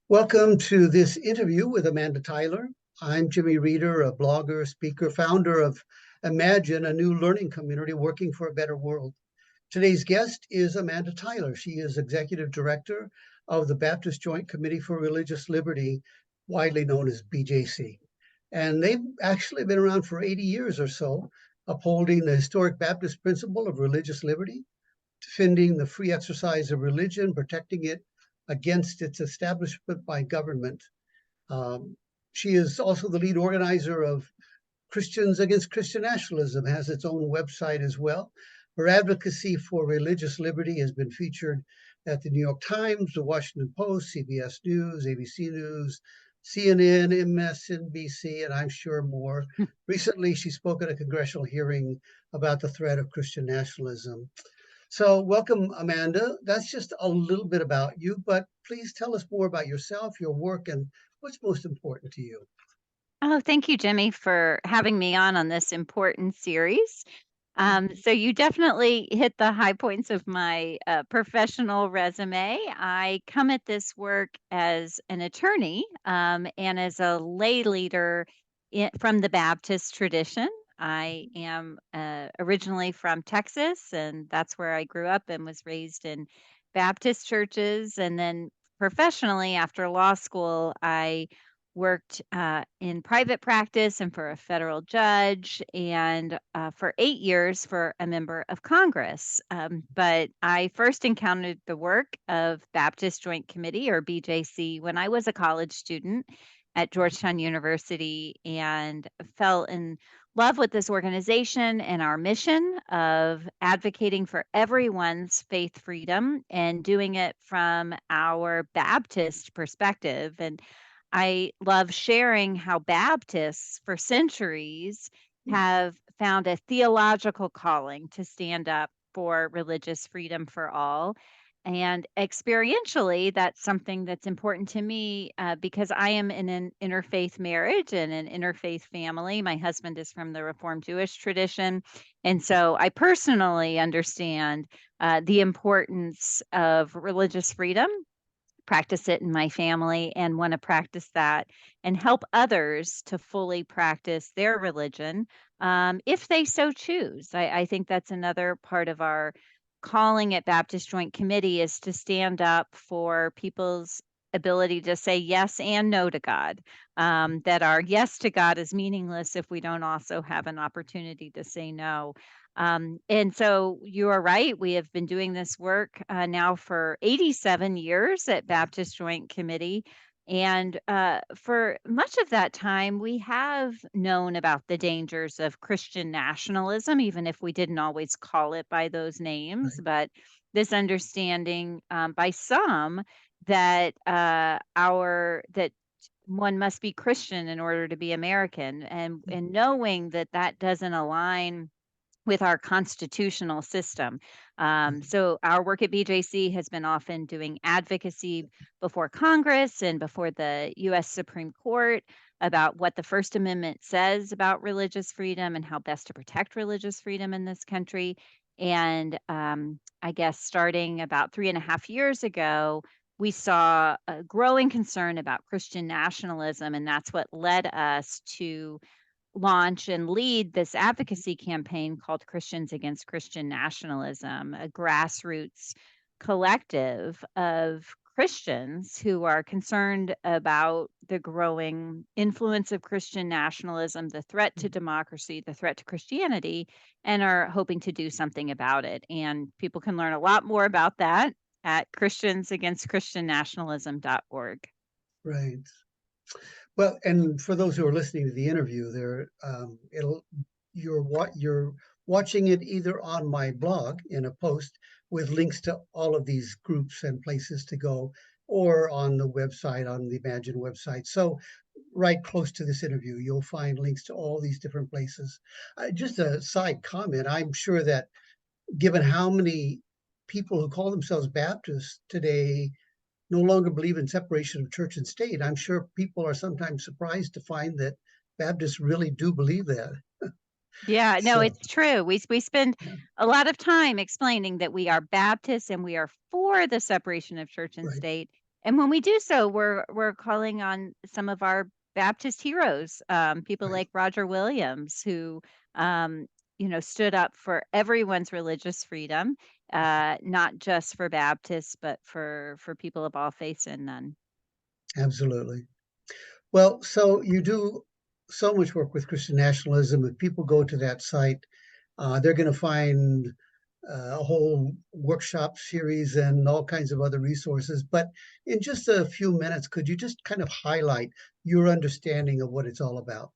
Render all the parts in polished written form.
Welcome to this interview with Amanda Tyler. I'm Jimmy Reeder, a blogger, speaker, founder of Imagine, a new learning community working for a better world. Today's guest is Amanda Tyler. She is executive director of the Baptist Joint Committee for Religious Liberty, widely known as BJC. And they've actually been around for 80 years or so, upholding the historic Baptist principle of religious liberty, defending the free exercise of religion, protecting it against its establishment by government. Um, she is also the lead organizer of Christians Against Christian Nationalism, has its own website as well. Her advocacy for religious liberty has been featured at the New York Times, the Washington Post, CBS News, ABC News, CNN, MSNBC, and I'm sure more. Recently, she spoke at a congressional hearing about the threat of Christian nationalism. So, welcome, Amanda. That's just a little bit about you, but please tell us more about yourself, your work, and what's most important to you. Oh, thank you, Jimmy, for having me on this important series. So you definitely hit the high points of my professional resume. I come at this work as an attorney and as a lay leader from the Baptist tradition. I am originally from Texas, and that's where I grew up and was raised in Baptist churches. And then professionally, after law school, I worked in private practice and for a federal judge, and for 8 years for a member of Congress. But I first encountered the work of Baptist Joint Committee, or BJC, when I was a college student at Georgetown University and fell in love with this organization and our mission of advocating for everyone's faith freedom and doing it from our Baptist perspective. And I love sharing how Baptists for centuries have found a theological calling to stand up for religious freedom for all. And experientially, that's something that's important to me because I am in an interfaith marriage and an interfaith family. My husband is from the Reformed Jewish tradition. And so I personally understand the importance of religious freedom, practice it in my family, and want to practice that and help others to fully practice their religion if they so choose. I think that's another part of our calling at Baptist Joint Committee, is to stand up for people's ability to say yes and no to God. That our yes to God is meaningless if we don't also have an opportunity to say no. And so you are right. We have been doing this work now for 87 years at Baptist Joint Committee. And for much of that time, we have known about the dangers of Christian nationalism, even if we didn't always call it by those names. Right. But this understanding by some that that one must be Christian in order to be American, and knowing that that doesn't align with our constitutional system. So our work at BJC has been often doing advocacy before Congress and before the U.S. Supreme Court about what the First Amendment says about religious freedom and how best to protect religious freedom in this country. And I guess starting about 3.5 years ago, we saw a growing concern about Christian nationalism, and that's what led us to launch and lead this advocacy campaign called Christians Against Christian Nationalism, a grassroots collective of Christians who are concerned about the growing influence of Christian nationalism, the threat to democracy, the threat to Christianity, and are hoping to do something about it. And people can learn a lot more about that at christiansagainstchristiannationalism.org. Right. Well, and for those who are listening to the interview, you're watching it either on my blog in a post with links to all of these groups and places to go, or on the website, on the Imagine website. So right close to this interview, you'll find links to all these different places. Just a side comment, I'm sure that given how many people who call themselves Baptists today no longer believe in separation of church and state, I'm sure people are sometimes surprised to find that Baptists really do believe that. Yeah, no, So, it's true. We spend yeah, a lot of time explaining that we are Baptists and we are for the separation of church and right. state. And when we do so, we're calling on some of our Baptist heroes, people Right. like Roger Williams, who um, stood up for everyone's religious freedom, not just for Baptists, but for people of all faiths and none. Absolutely. Well, so you do so much work with Christian nationalism. If people go to that site, they're going to find a whole workshop series and all kinds of other resources. But in just a few minutes, could you just kind of highlight your understanding of what it's all about?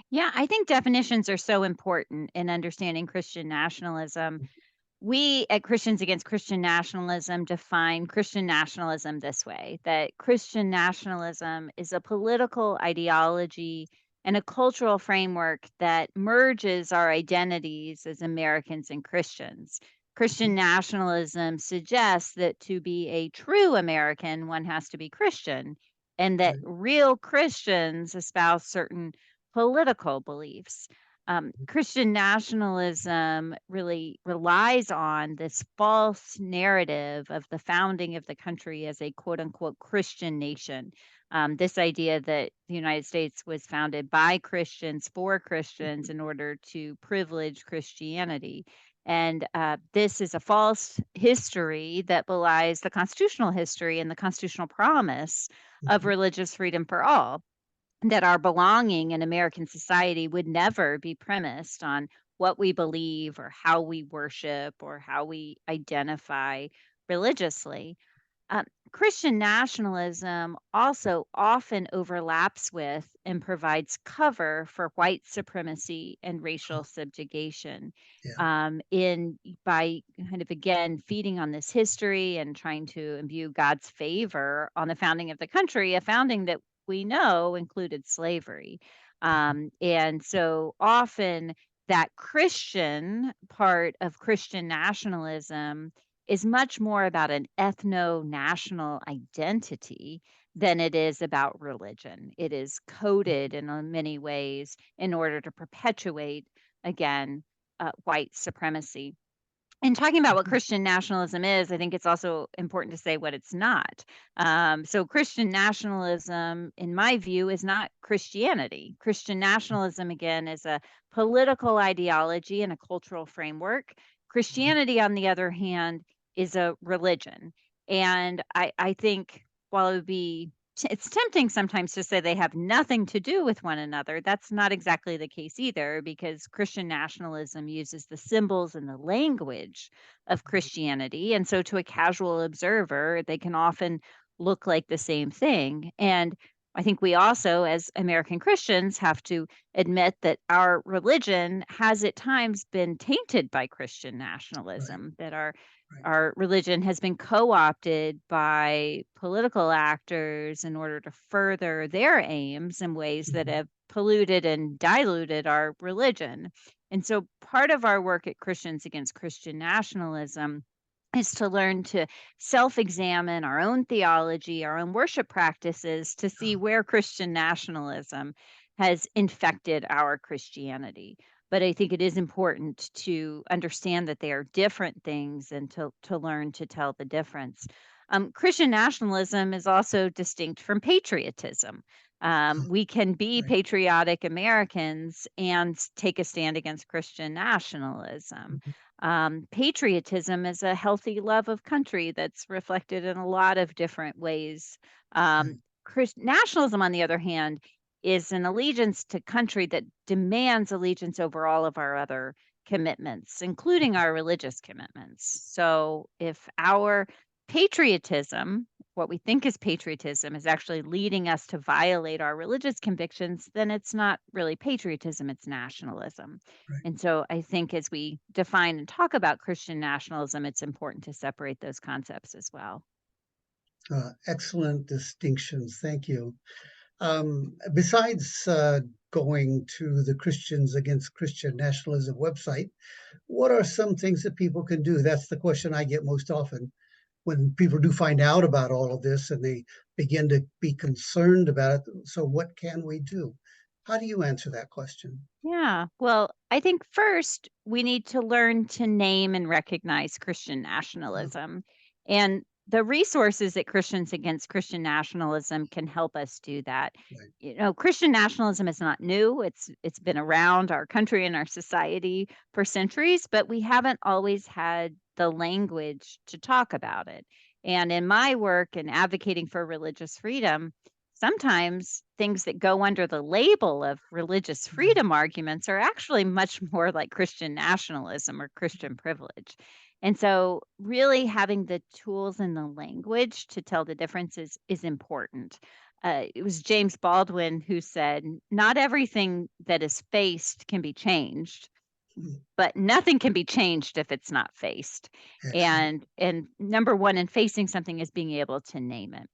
Yeah, I think definitions are so important in understanding Christian nationalism. We at Christians Against Christian Nationalism define Christian nationalism this way, that Christian nationalism is a political ideology and a cultural framework that merges our identities as Americans and Christians. Christian nationalism suggests that to be a true American, one has to be Christian, and that Right. real Christians espouse certain political beliefs. Christian nationalism really relies on this false narrative of the founding of the country as a quote unquote Christian nation. This idea that the United States was founded by Christians for Christians in order to privilege Christianity. And this is a false history that belies the constitutional history and the constitutional promise of Mhm. religious freedom for all, that our belonging in American society would never be premised on what we believe or how we worship or how we identify religiously. Um, Christian nationalism also often overlaps with and provides cover for white supremacy and racial subjugation. Yeah. In by kind of again feeding on this history and trying to imbue God's favor on the founding of the country, a founding that we know included slavery. And so often that Christian part of Christian nationalism is much more about an ethno national identity than it is about religion. It is coded in many ways in order to perpetuate, again, white supremacy. In talking about what Mhm. Christian nationalism is, I think it's also important to say what it's not. So, Christian nationalism, in my view, is not Christianity. Christian nationalism, again, is a political ideology and a cultural framework. Christianity, on the other hand, is a religion. And I think while it would be it's tempting sometimes to say they have nothing to do with one another. That's not exactly the case either, because Christian nationalism uses the symbols and the language of Christianity. And so, to a casual observer, they can often look like the same thing. And I think we also, as American Christians, have to admit that our religion has at times been tainted by Christian Right. nationalism, that Right. our religion has been co-opted by political actors in order to further their aims in ways that Mhm. have polluted and diluted our religion. And so part of our work at Christians Against Christian Nationalism is to learn to self-examine our own theology, our own worship practices to see Yeah. where Christian nationalism has infected our Christianity. But I think it is important to understand that they are different things and to learn to tell the difference. Christian nationalism is also distinct from patriotism. We can be Right. patriotic Americans and take a stand against Christian nationalism. Mhm. Patriotism is a healthy love of country that's reflected in a lot of different ways. Yeah. Nationalism, on the other hand, is an allegiance to country that demands allegiance over all of our other commitments, including our religious commitments. So if our patriotism, what we think is patriotism, is actually leading us to violate our religious convictions, then it's not really patriotism, it's nationalism. Right. And so I think as we define and talk about Christian nationalism, it's important to separate those concepts as well. Excellent distinctions. Thank you. Besides going to the Christians Against Christian Nationalism website, what are some things that people can do? That's the question I get most often when people do find out about all of this and they begin to be concerned about it. So, what can we do? How do you answer that question? Yeah. Well, I think first we need to learn to name and recognize Christian Uh, nationalism. And the resources at Christians Against Christian Nationalism can help us do that. Right. You know, Christian nationalism is not new. It's been around our country and our society for centuries, but we haven't always had the language to talk about it. And in my work in advocating for religious freedom, sometimes things that go under the label of religious freedom arguments are actually much more like Christian nationalism or Christian privilege. And so, really having the tools and the language to tell the differences is important. It was James Baldwin who said, "Not everything that is faced can be changed, Mhm. but nothing can be changed if it's not faced." Excellent. And number one in facing something is being able to name it.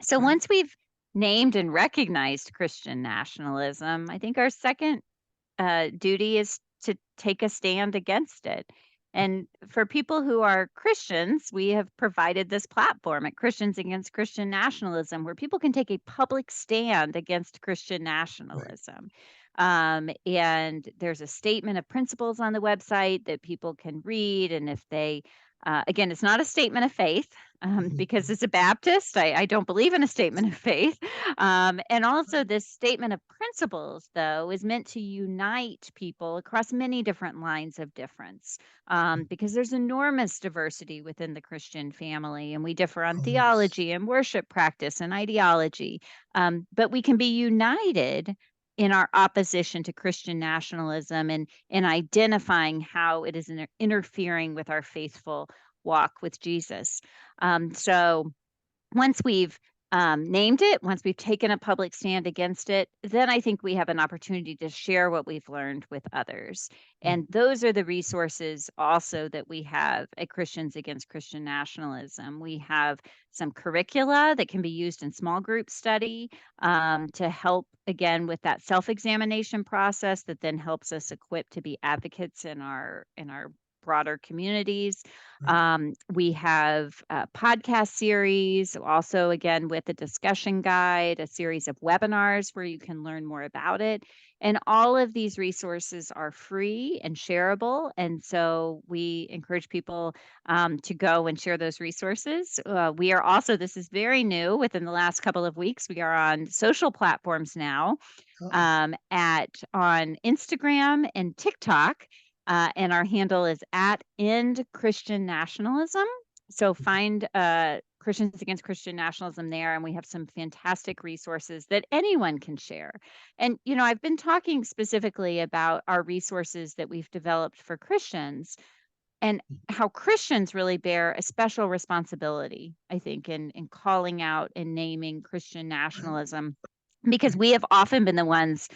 So Right. once we've named and recognized Christian nationalism, I think our second duty is to take a stand against it. And for people who are Christians, we have provided this platform at Christians Against Christian Nationalism where people can take a public stand against Christian Right. nationalism. And there's a statement of principles on the website that people can read. And if they, again, it's not a statement of faith Mhm. because as a Baptist, I don't believe in a statement of faith. And also, Right. this statement of principles, though, is meant to unite people across many different lines of difference because there's enormous diversity within the Christian family, and we differ on Oh, yes. theology and worship practice and ideology. But we can be united in our opposition to Christian nationalism and in identifying how it is interfering with our faithful walk with Jesus. So once we've named it, once we've taken a public stand against it, then I think we have an opportunity to share what we've learned with others. Mm. And those are the resources also that we have at Christians Against Christian Nationalism. We have some curricula that can be used in small group study to help, again, with that self-examination process that then helps us equip to be advocates in our broader communities. Right. We have a podcast series, also, again, with a discussion guide, a series of webinars where you can learn more about it. And all of these resources are free and shareable. And so we encourage people to go and share those resources. We are also, this is very new within the last couple of weeks, we are on social platforms now Oh, on Instagram and TikTok. And our handle is at End Christian Nationalism. So find Christians Against Christian Nationalism there, and we have some fantastic resources that anyone can share. And, you know, I've been talking specifically about our resources that we've developed for Christians and how Christians really bear a special responsibility, I think, in calling out and naming Christian right. nationalism, because Right. we have often been the ones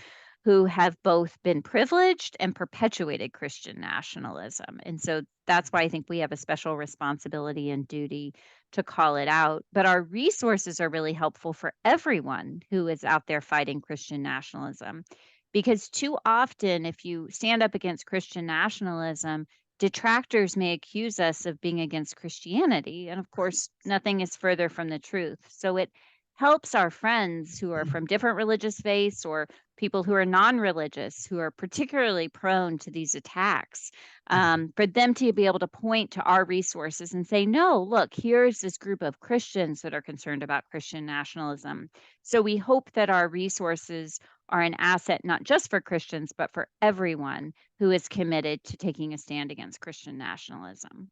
who have both been privileged and perpetuated Christian nationalism. And so that's why I think we have a special responsibility and duty to call it out. But our resources are really helpful for everyone who is out there fighting Christian nationalism. Because too often, if you stand up against Christian nationalism, detractors may accuse us of being against Christianity. And of Right. course, nothing is further from the truth. So it helps our friends who are from different religious faiths or people who are non-religious who are particularly prone to these attacks Mhm. for them to be able to point to our resources and say, no, look, here's this group of Christians that are concerned about Christian nationalism. So we hope that our resources are an asset not just for Christians but for everyone who is committed to taking a stand against Christian nationalism.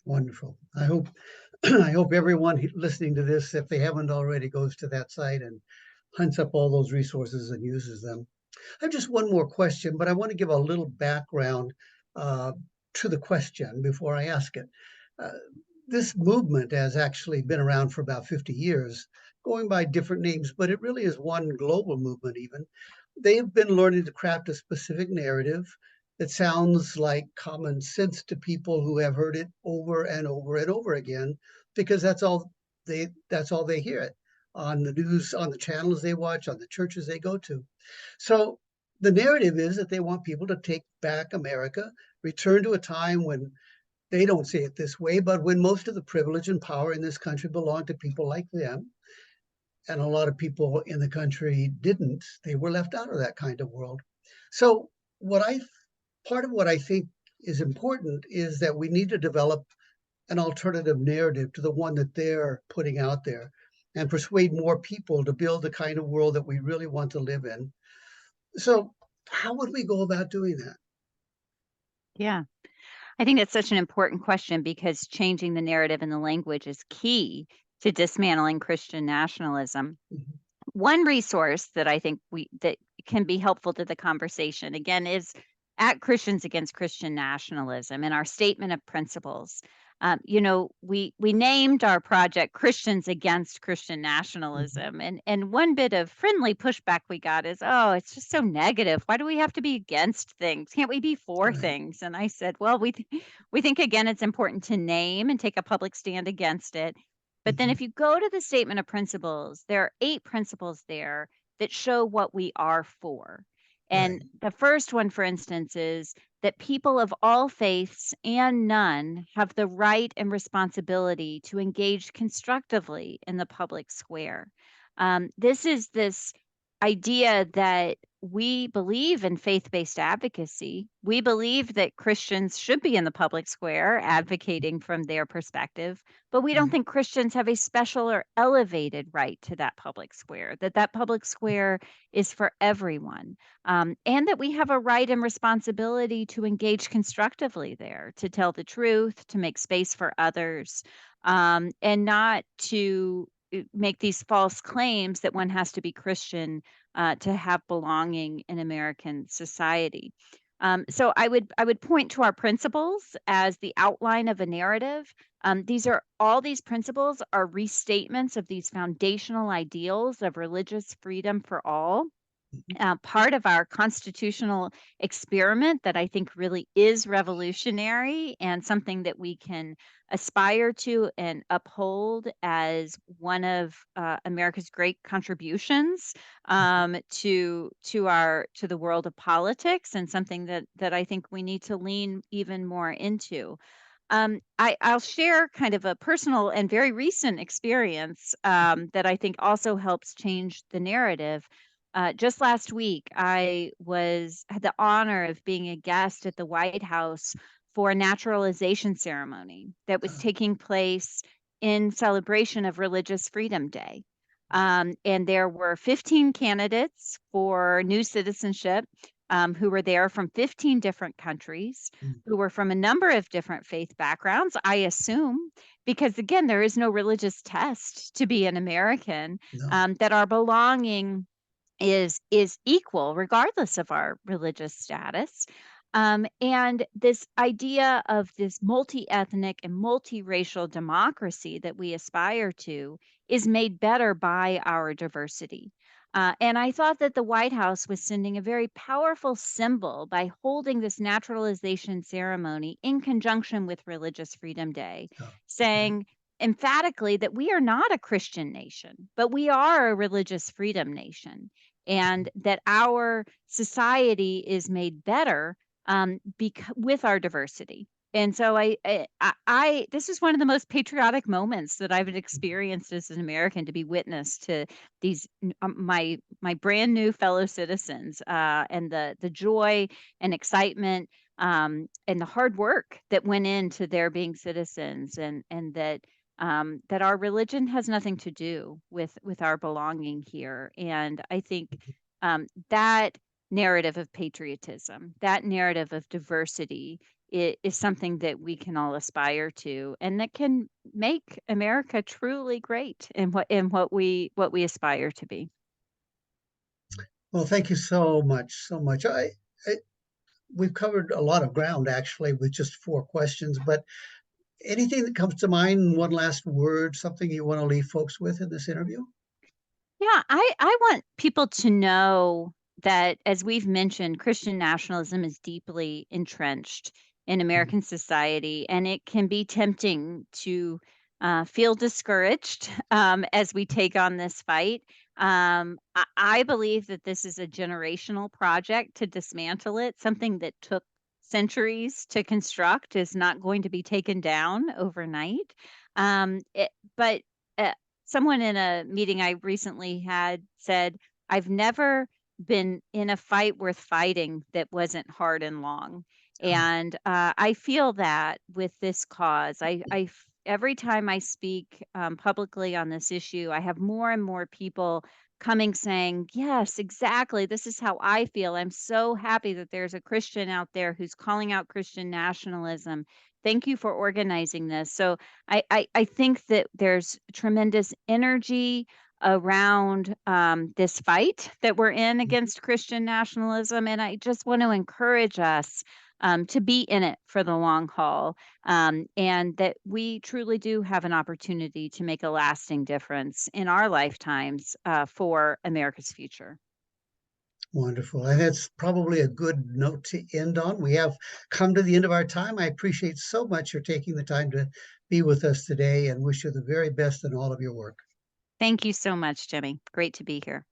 Wonderful. I hope I hope everyone listening to this, if they haven't already, goes to that site and hunts up all those resources and uses them. I have just one more question, but I want to give a little background uh, to the question before I ask it. Uh, this movement has actually been around for about 50 years, going by different names, but it really is one global movement, even. They've been learning to craft a specific narrative that sounds like common sense to people who have heard it over and over and over again, because that's all they hear it on the news, on the channels they watch, on the churches they go to. So the narrative is that they want people to take back America, return to a time when they don't say it this way, but when most of the privilege and power in this country belonged to people like them, and a lot of people in the country didn't, they were left out of that kind of world. So what I part of what I think is important is that we need to develop an alternative narrative to the one that they're putting out there and persuade more people to build the kind of world that we really want to live in. So, how would we go about doing that? Yeah. I think it's such an important question because changing the narrative and the language is key to dismantling Christian nationalism. Mhm. One resource that I think that can be helpful to the conversation again is at Christians Against Christian Nationalism and our statement of principles. We named our project Christians Against Christian Mhm. Nationalism, and one bit of friendly pushback we got is, "Oh, it's just so negative. Why do we have to be against things? Can't we be for Right. things?" And I said, "Well, we think again it's important to name and take a public stand against it, but then Mhm. if you go to the statement of principles, there are 8 principles there that show what we are for. And Right. the first one, for instance, is that people of all faiths and none have the right and responsibility to engage constructively in the public square. This is this idea that we believe in faith based advocacy. We believe that Christians should be in the public square advocating from their perspective, but we don't Right. think Christians have a special or elevated right to that public square, that public square is for everyone, and that we have a right and responsibility to engage constructively there, to tell the truth, to make space for others, and not to make these false claims that one has to be Christian to have belonging in American society. So I would point to our principles as the outline of a narrative. These principles are restatements of these foundational ideals of religious freedom for all, Mhm. part of our constitutional experiment that I think really is revolutionary and something that we can aspire to and uphold as one of America's great contributions to the world of politics, and something that I think we need to lean even more into. I'll share kind of a personal and very recent experience that I think also helps change the narrative. Just last week, had the honor of being a guest at the White House for a naturalization ceremony that was Oh, taking place in celebration of Religious Freedom Day. And there were 15 candidates for new citizenship who were there from 15 different countries, mm, who were from a number of different faith backgrounds, I assume, because again, there is no religious test to be an American, no. that our belonging is equal regardless of our religious status. And this idea of this multi-ethnic and multiracial democracy that we aspire to is made better by our diversity. And I thought that the White House was sending a very powerful symbol by holding this naturalization ceremony in conjunction with Religious Freedom Day, Oh, right. saying emphatically that we are not a Christian nation, but we are a religious freedom nation, and that our society is made better with our diversity. And so this is one of the most patriotic moments that I've experienced as an American, to be witness to these my brand new fellow citizens, and the joy and excitement, and the hard work that went into their being citizens, and that our religion has nothing to do with our belonging here. And I think that narrative of patriotism, that narrative of diversity, is something that we can all aspire to, and that can make America truly great in what we aspire to be. Well, thank you so much, so much. We've covered a lot of ground actually with just 4 questions, but anything that comes to mind, one last word, something you want to leave folks with in this interview? Yeah, I want people to know that, as we've mentioned, Christian nationalism is deeply entrenched in Mhm. American society, and it can be tempting to feel discouraged as we take on this fight. I believe that this is a generational project to dismantle it. Something that took centuries to construct is not going to be taken down overnight. But uh, someone in a meeting I recently had said, "I've never been in a fight worth fighting that wasn't hard and long." And I feel that with this cause, every time I speak publicly on this issue, I have more and more people coming saying, yes, exactly. This is how I feel. I'm so happy that there's a Christian out there who's calling out Christian nationalism. Thank you for organizing this. So I think that there's tremendous energy around this fight that we're in against Christian nationalism. And I just want to encourage us to be in it for the long haul, and that we truly do have an opportunity to make a lasting difference in our lifetimes for America's future. Wonderful. And that's probably a good note to end on. We have come to the end of our time. I appreciate so much your taking the time to be with us today and wish you the very best in all of your work. Thank you so much, Jimmy. Great to be here.